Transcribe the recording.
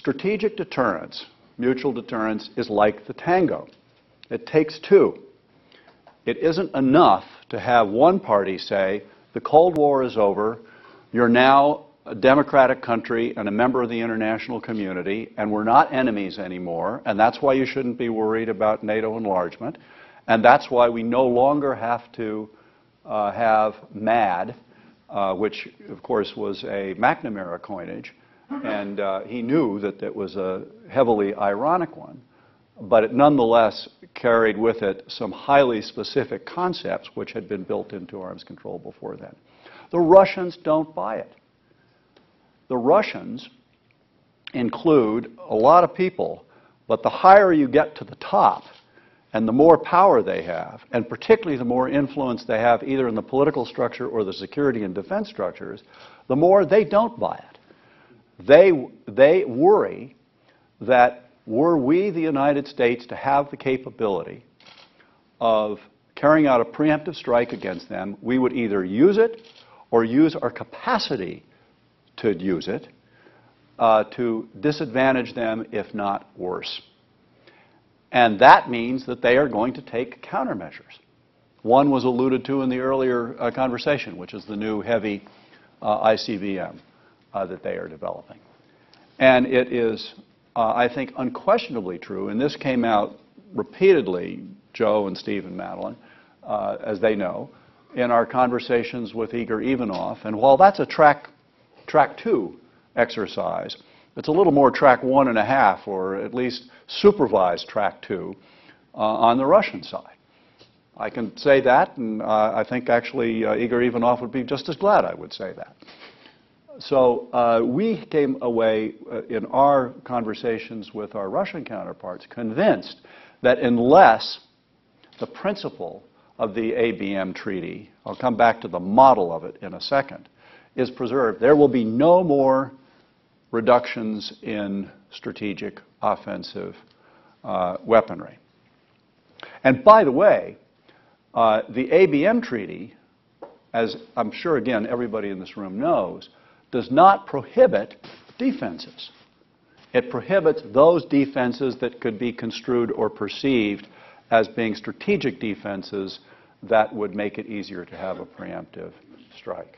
Strategic deterrence, mutual deterrence, is like the tango. It takes two. It isn't enough to have one party say, the Cold War is over, you're now a democratic country and a member of the international community, and we're not enemies anymore, and that's why you shouldn't be worried about NATO enlargement, and that's why we no longer have to have MAD, which, of course, was a McNamara coinage, and he knew that it was a heavily ironic one, but it nonetheless carried with it some highly specific concepts which had been built into arms control before then. The Russians don't buy it. The Russians include a lot of people, but the higher you get to the top and the more power they have, and particularly the more influence they have either in the political structure or the security and defense structures, the more they don't buy it. They worry that were we, the United States, to have the capability of carrying out a preemptive strike against them, we would either use it or use our capacity to use it to disadvantage them, if not worse. And that means that they are going to take countermeasures. One was alluded to in the earlier conversation, which is the new heavy ICBM that they are developing. And it is, I think, unquestionably true, and this came out repeatedly, Joe and Steve and Madeline, as they know, in our conversations with Igor Ivanov. And while that's a track 2 exercise, it's a little more track 1.5, or at least supervised track 2 on the Russian side. I can say that, and I think actually Igor Ivanov would be just as glad I would say that. So we came away in our conversations with our Russian counterparts convinced that unless the principle of the ABM treaty, I'll come back to the model of it in a second, is preserved, there will be no more reductions in strategic offensive weaponry. And by the way, the ABM treaty, as I'm sure, again, everybody in this room knows, does not prohibit defenses. It prohibits those defenses that could be construed or perceived as being strategic defenses that would make it easier to have a preemptive strike.